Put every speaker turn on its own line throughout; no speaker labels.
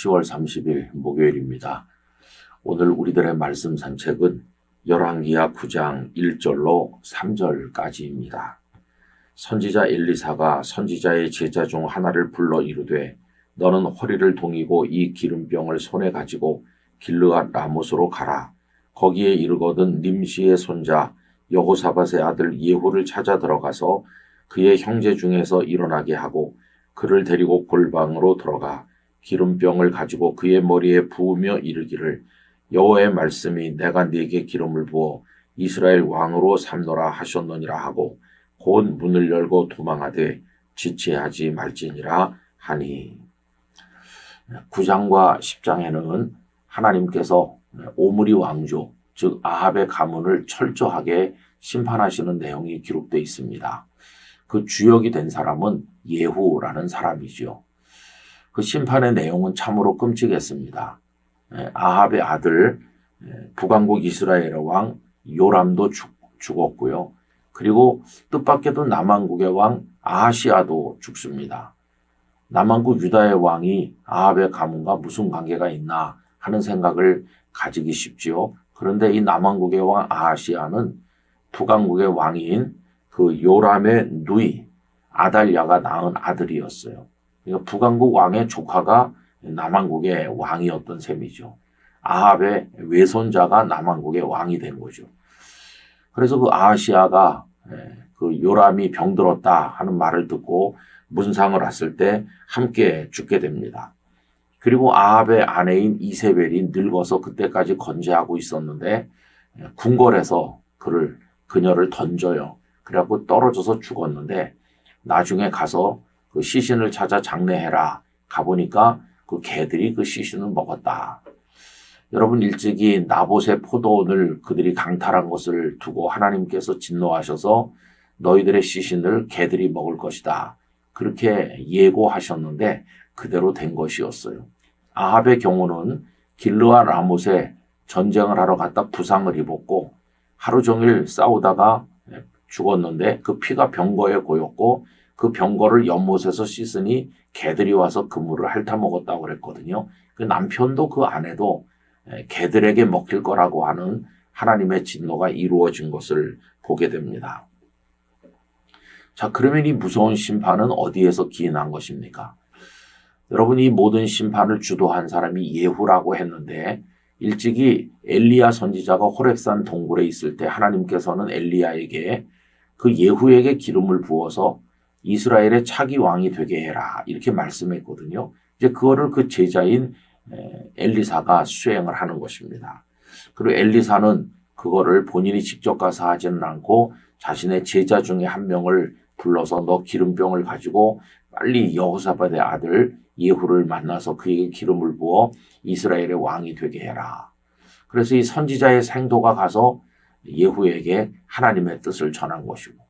10월 30일 목요일입니다. 오늘 우리들의 말씀 산책은 열왕기하 9장 1절로 3절까지입니다. 선지자 엘리사가 선지자의 제자 중 하나를 불러 이르되 너는 허리를 동이고 이 기름병을 손에 가지고 길르앗 라못으로 가라. 거기에 이르거든 님시의 손자 여호사밧의 아들 예후를 찾아 들어가서 그의 형제 중에서 일어나게 하고 그를 데리고 골방으로 들어가 기름병을 가지고 그의 머리에 부으며 이르기를 여호와의 말씀이 내가 네게 기름을 부어 이스라엘 왕으로 삼노라 하셨느니라 하고 곧 문을 열고 도망하되 지체하지 말지니라 하니. 9장과 10장에는 하나님께서 오므리 왕조 즉 아합의 가문을 철저하게 심판하시는 내용이 기록되어 있습니다. 그 주역이 된 사람은 예후라는 사람이죠. 그 심판의 내용은 참으로 끔찍했습니다. 아합의 아들 북왕국 이스라엘의 왕 요람도 죽었고요. 그리고 뜻밖에도 남왕국의 왕 아하시아도 죽습니다. 남왕국 유다의 왕이 아합의 가문과 무슨 관계가 있나 하는 생각을 가지기 쉽지요. 그런데 이 남왕국의 왕 아하시아는 북왕국의 왕인 그 요람의 누이 아달랴가 낳은 아들이었어요. 그러니까 북왕국 왕의 조카가 남왕국의 왕이었던 셈이죠. 아합의 외손자가 남왕국의 왕이 된 거죠. 그래서 그 아하시아가 그 요람이 병들었다 하는 말을 듣고 문상을 왔을 때 함께 죽게 됩니다. 그리고 아합의 아내인 이세벨이 늙어서 그때까지 건재하고 있었는데 궁궐에서 그녀를 던져요. 그래갖고 떨어져서 죽었는데 나중에 가서 그 시신을 찾아 장례해라. 가보니까 그 개들이 그 시신을 먹었다. 여러분 일찍이 나봇의 포도원을 그들이 강탈한 것을 두고 하나님께서 진노하셔서 너희들의 시신을 개들이 먹을 것이다. 그렇게 예고하셨는데 그대로 된 것이었어요. 아합의 경우는 길르앗 라못에 전쟁을 하러 갔다 부상을 입었고 하루 종일 싸우다가 죽었는데 그 피가 병거에 고였고 그 병거를 연못에서 씻으니 개들이 와서 그물을 핥아먹었다고 그랬거든요. 그 남편도 그 아내도 개들에게 먹힐 거라고 하는 하나님의 진노가 이루어진 것을 보게 됩니다. 자, 그러면 이 무서운 심판은 어디에서 기인한 것입니까? 여러분 이 모든 심판을 주도한 사람이 예후라고 했는데 일찍이 엘리야 선지자가 호렙산 동굴에 있을 때 하나님께서는 엘리야에게 그 예후에게 기름을 부어서 이스라엘의 차기 왕이 되게 해라 이렇게 말씀했거든요. 이제 그거를 그 제자인 엘리사가 수행을 하는 것입니다. 그리고 엘리사는 그거를 본인이 직접 가서 하지는 않고 자신의 제자 중에 한 명을 불러서 너 기름병을 가지고 빨리 여호사밧의 아들 예후를 만나서 그에게 기름을 부어 이스라엘의 왕이 되게 해라. 그래서 이 선지자의 생도가 가서 예후에게 하나님의 뜻을 전한 것이고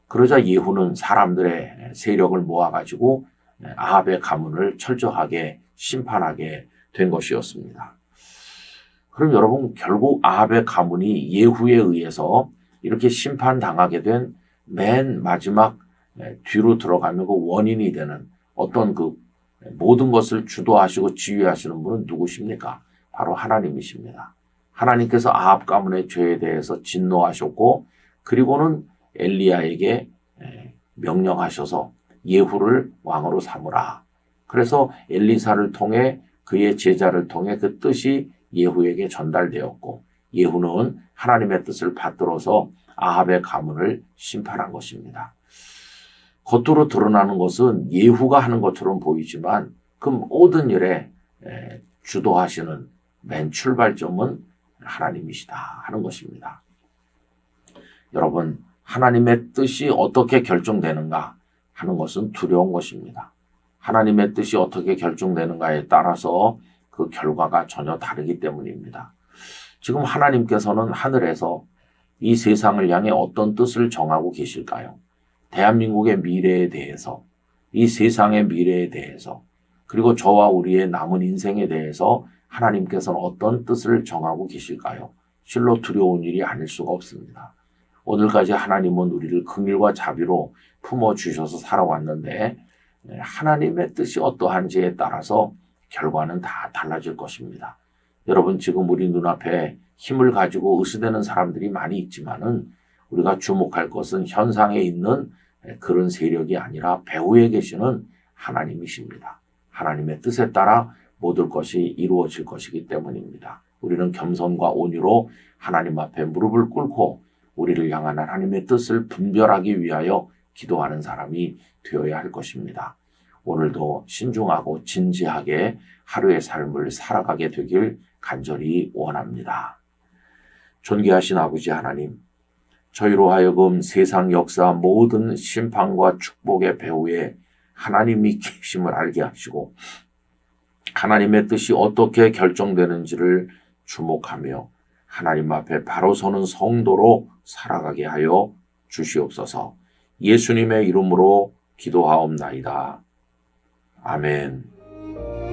그러자 예후는 사람들의 세력을 모아가지고 아합의 가문을 철저하게 심판하게 된 것이었습니다. 그럼 여러분 결국 아합의 가문이 예후에 의해서 이렇게 심판당하게 된 맨 마지막 뒤로 들어가면 그 원인이 되는 어떤 그 모든 것을 주도하시고 지휘하시는 분은 누구십니까? 바로 하나님이십니다. 하나님께서 아합 가문의 죄에 대해서 진노하셨고 그리고는 엘리야에게 명령하셔서 예후를 왕으로 삼으라. 그래서 엘리사를 통해 그의 제자를 통해 그 뜻이 예후에게 전달되었고 예후는 하나님의 뜻을 받들어서 아합의 가문을 심판한 것입니다. 겉으로 드러나는 것은 예후가 하는 것처럼 보이지만 그 모든 일에 주도하시는 맨 출발점은 하나님이시다 하는 것입니다. 여러분 하나님의 뜻이 어떻게 결정되는가 하는 것은 두려운 것입니다. 하나님의 뜻이 어떻게 결정되는가에 따라서 그 결과가 전혀 다르기 때문입니다. 지금 하나님께서는 하늘에서 이 세상을 향해 어떤 뜻을 정하고 계실까요? 대한민국의 미래에 대해서, 이 세상의 미래에 대해서, 그리고 저와 우리의 남은 인생에 대해서 하나님께서는 어떤 뜻을 정하고 계실까요? 실로 두려운 일이 아닐 수가 없습니다. 오늘까지 하나님은 우리를 긍휼과 자비로 품어주셔서 살아왔는데 하나님의 뜻이 어떠한지에 따라서 결과는 다 달라질 것입니다. 여러분, 지금 우리 눈앞에 힘을 가지고 으스대는 사람들이 많이 있지만은 우리가 주목할 것은 현상에 있는 그런 세력이 아니라 배후에 계시는 하나님이십니다. 하나님의 뜻에 따라 모든 것이 이루어질 것이기 때문입니다. 우리는 겸손과 온유로 하나님 앞에 무릎을 꿇고 우리를 향한 하나님의 뜻을 분별하기 위하여 기도하는 사람이 되어야 할 것입니다. 오늘도 신중하고 진지하게 하루의 삶을 살아가게 되길 간절히 원합니다. 존귀하신 아버지 하나님, 저희로 하여금 세상 역사 모든 심판과 축복의 배후에 하나님이 계심을 알게 하시고 하나님의 뜻이 어떻게 결정되는지를 주목하며 하나님 앞에 바로 서는 성도로 살아가게 하여 주시옵소서. 예수님의 이름으로 기도하옵나이다. 아멘.